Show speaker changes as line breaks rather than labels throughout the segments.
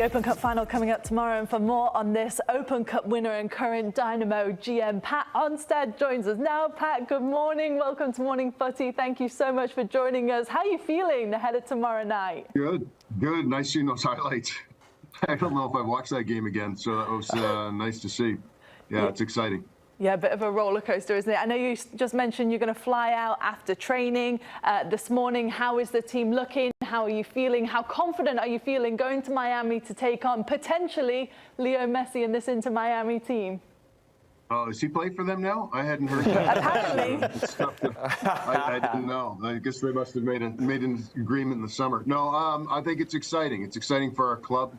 Open Cup final coming up tomorrow, and for more on this, Open Cup winner and current Dynamo GM Pat Onstad joins us now. Pat, good morning. Welcome to Morning Footy. Thank you so much for joining us. How are you feeling ahead of tomorrow night?
Good. Nice seeing those highlights. I don't know if I've watched that game again, so that was nice to see. Yeah, it's exciting.
Yeah, a bit of a roller coaster, isn't it? I know you just mentioned you're going to fly out after training this morning. How is the team looking? How are you feeling? How confident are you feeling going to Miami to take on potentially Leo Messi and this Inter Miami team?
Oh, is he playing for them now? I hadn't heard that.
Apparently.
I didn't know. I guess they must have made an agreement in the summer. No, I think it's exciting. It's exciting for our club.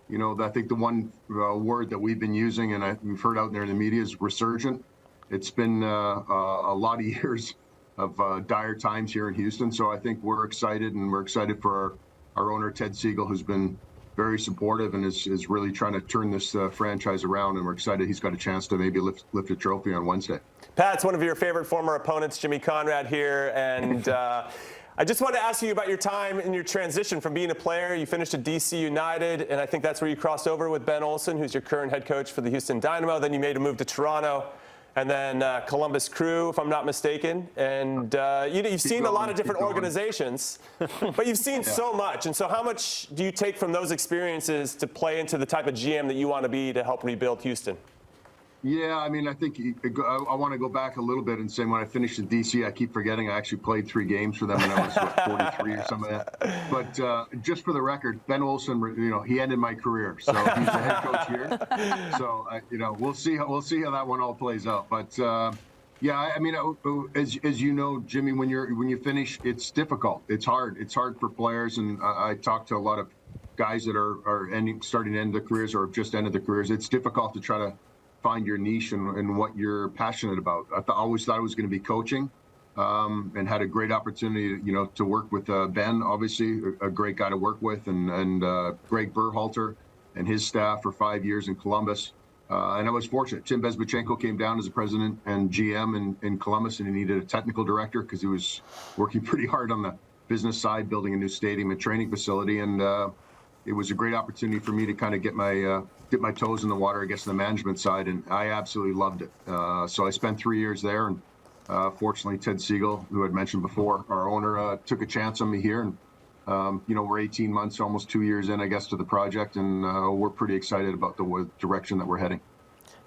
You know, I think the one word that we've been using, and we've heard out there in the media, is resurgent. It's been a lot of years of dire times here in Houston, so I think we're excited, and we're excited for our owner, Ted Siegel, who's been very supportive and is really trying to turn this franchise around, and we're excited he's got a chance to maybe lift a trophy on Wednesday.
Pat, it's one of your favorite former opponents, Jimmy Conrad here, and I just wanted to ask you about your time and your transition from being a player. You finished at DC United, and I think that's where you crossed over with Ben Olsen, who's your current head coach for the Houston Dynamo. Then you made a move to Toronto, and then Columbus Crew, if I'm not mistaken. And you've seen a lot of different organizations, but you've seen so much. And so how much do you take from those experiences to play into the type of GM that you want to be to help rebuild Houston?
Yeah, I mean, I think I want to go back a little bit and say when I finished at DC, I keep forgetting I actually played 3 games for them when I was 43 or something like that. But just for the record, Ben Olsen, you know, he ended my career, so he's the head coach here. So you know, we'll see how that one all plays out. But yeah, I mean, as you know, Jimmy, when you finish, it's difficult. It's hard. It's hard for players, and I talk to a lot of guys that are starting to end their careers or have just ended their careers. It's difficult to try to find your niche and what you're passionate about. I always thought it was going to be coaching, and had a great opportunity, you know, to work with Ben, obviously a great guy to work with, and Greg Berhalter and his staff for 5 years in Columbus. And I was fortunate. Tim Bezbachenko came down as a president and GM in Columbus, and he needed a technical director because he was working pretty hard on the business side, building a new stadium and training facility. And it was a great opportunity for me to kind of get my toes in the water, I guess, on the management side, and I absolutely loved it. So I spent 3 years there, and fortunately, Ted Siegel, who I'd mentioned before, our owner, took a chance on me here, and you know, we're 18 months, almost 2 years in, I guess, to the project, and we're pretty excited about the direction that we're heading.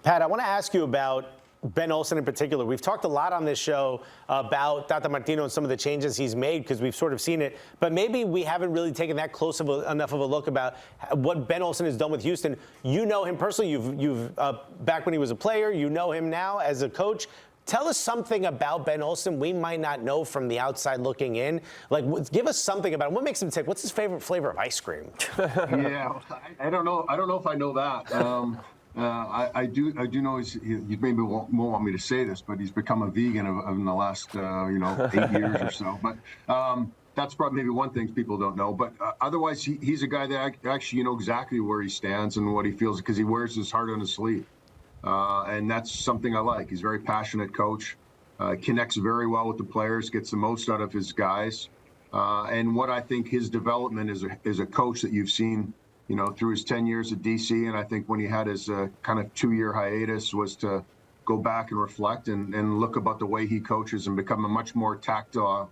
Pat, I want to ask you about Ben Olsen in particular. We've talked a lot on this show about Tata Martino and some of the changes he's made because we've sort of seen it, but maybe we haven't really taken that close enough of a look about what Ben Olsen has done with Houston. You know him personally. You've back when he was a player. You know him now as a coach. Tell us something about Ben Olsen we might not know from the outside looking in. Like, give us something about him. What makes him tick? What's his favorite flavor of ice cream?
Yeah, I don't know. I don't know if I know that. I do know you maybe won't want me to say this, but he's become a vegan in the last 8 years or so. But that's probably maybe one thing people don't know. But otherwise, he's a guy that actually you know exactly where he stands and what he feels because he wears his heart on his sleeve, and that's something I like. He's a very passionate coach, connects very well with the players, gets the most out of his guys, and what I think his development is a coach that you've seen, you know, through his 10 years at DC, and I think when he had his kind of 2-year hiatus was to go back and reflect and look about the way he coaches and become a much more tactile,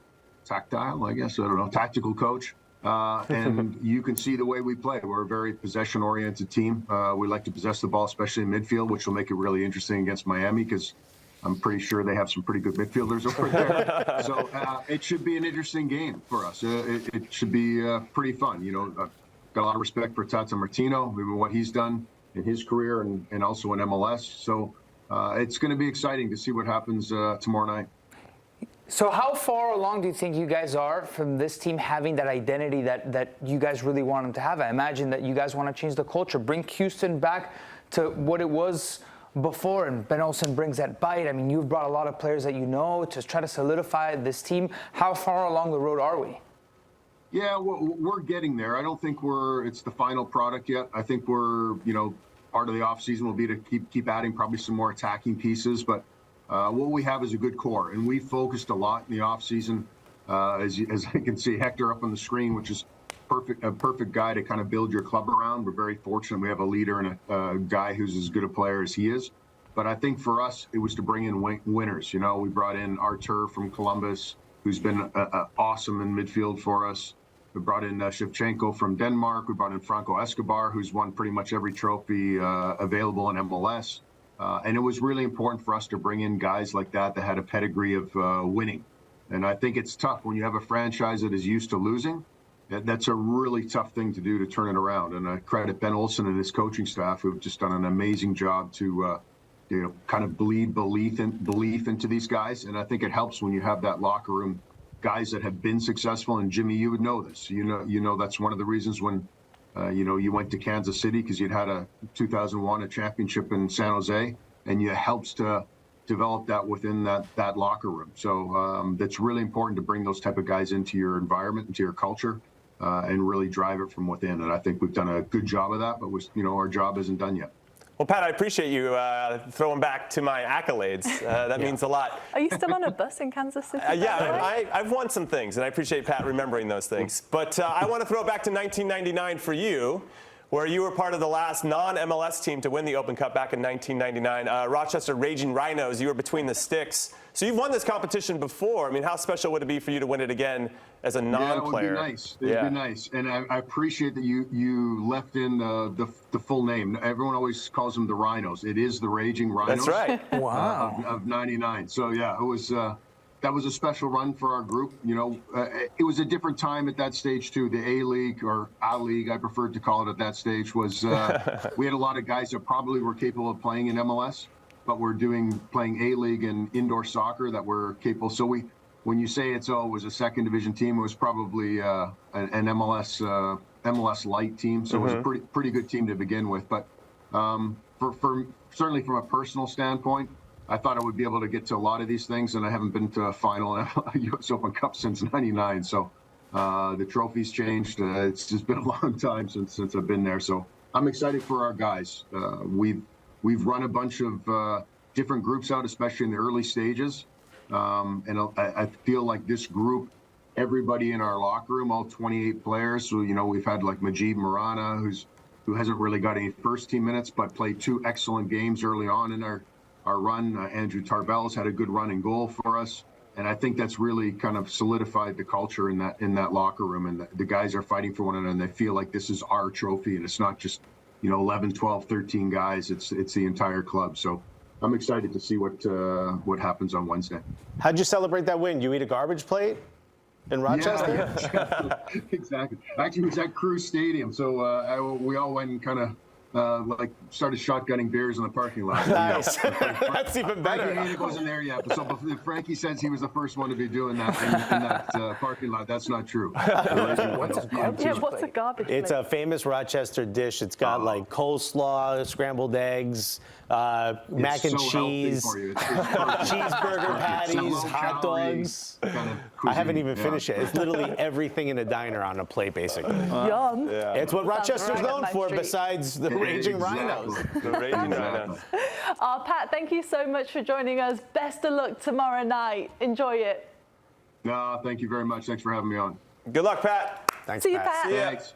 I guess, I don't know, tactical coach. And you can see the way we play. We're a very possession-oriented team. We like to possess the ball, especially in midfield, which will make it really interesting against Miami because I'm pretty sure they have some pretty good midfielders over there. So it should be an interesting game for us. It should be pretty fun, you know. Got a lot of respect for Tata Martino, what he's done in his career and also in MLS. So it's going to be exciting to see what happens tomorrow night.
So how far along do you think you guys are from this team having that identity that you guys really want them to have? I imagine that you guys want to change the culture, bring Houston back to what it was before, and Ben Olsen brings that bite. I mean, you've brought a lot of players that you know to try to solidify this team. How far along the road are we?
Yeah, we're getting there. I don't think it's the final product yet. I think we're, you know, part of the offseason will be to keep adding probably some more attacking pieces. But what we have is a good core, and we focused a lot in the offseason, as I can see Hector up on the screen, which is perfect guy to kind of build your club around. We're very fortunate. We have a leader and a guy who's as good a player as he is. But I think for us, it was to bring in winners. You know, we brought in Artur from Columbus, who's been awesome in midfield for us. We brought in Shevchenko from Denmark. We brought in Franco Escobar, who's won pretty much every trophy available in MLS. And it was really important for us to bring in guys like that had a pedigree of winning. And I think it's tough when you have a franchise that is used to losing. That's a really tough thing to do to turn it around. And I credit Ben Olsen and his coaching staff, who've just done an amazing job to kind of bleed belief into these guys. And I think it helps when you have that locker room, guys that have been successful. And Jimmy, you would know this. You know that's one of the reasons when you went to Kansas City, because you'd had a 2001 a championship in San Jose, and you helped to develop that within that locker room. So that's really important to bring those type of guys into your environment, into your culture, and really drive it from within. And I think we've done a good job of that, but our job isn't done yet.
Well, Pat, I appreciate you throwing back to my accolades. That means a lot.
Are you still on a bus in Kansas City?
Yeah, I've won some things, and I appreciate Pat remembering those things. But I want to throw it back to 1999 for you, where you were part of the last non-MLS team to win the Open Cup back in 1999. Rochester Raging Rhinos, you were between the sticks. So you've won this competition before. I mean, how special would it be for you to win it again as a non-player?
Yeah, it would be nice. It would be nice. And I appreciate that you left in the full name. Everyone always calls them the Rhinos. It is the Raging Rhinos.
That's right.
Wow.
Of 99. So, yeah, it was that was a special run for our group. It was a different time at that stage, too. The A-League, or A-League, I preferred to call it at that stage, was we had a lot of guys that probably were capable of playing in MLS, but we're playing A-League and indoor soccer that were capable. So when you say it was a second division team, it was probably an MLS light team. So it was a pretty good team to begin with. But for certainly from a personal standpoint, I thought I would be able to get to a lot of these things, and I haven't been to a final U.S. Open Cup since '99. So the trophies changed. It's just been a long time since I've been there. So I'm excited for our guys. We've run a bunch of different groups out, especially in the early stages. And I feel like this group, everybody in our locker room, all 28 players. So, we've had like Majid Marana, who hasn't really got any first team minutes, but played 2 excellent games early on in our run. Andrew Tarbell's had a good run and goal for us. And I think that's really kind of solidified the culture in that locker room. And the guys are fighting for one another, and they feel like this is our trophy. And it's not just, 11, 12, 13 guys. It's the entire club. So I'm excited to see what happens on Wednesday.
How'd you celebrate that win? You eat a garbage plate in Rochester?
Yeah, exactly. Actually, it was at Crew Stadium. So we all went and kind of started shotgunning beers in the parking lot.
Nice. That's even better.
Frankie wasn't there yet. So if Frankie says he was the first one to be doing that in that parking lot, that's not true.
What's a garbage plate?
It's a famous Rochester dish. It's got like coleslaw, scrambled eggs, mac and cheese, cheeseburger patties, hot dogs. I haven't even finished it. It's literally everything in a diner on a plate, basically.
Yum.
Yeah.
It's what Rochester's known for,
street.
Besides the Raging Rhinos.
The Raging Rhinos.
Pat, thank you so much for joining us. Best of luck tomorrow night. Enjoy it.
No, thank you very much. Thanks for having me on.
Good luck, Pat.
Thanks,
See you, Pat.
See ya.
Thanks.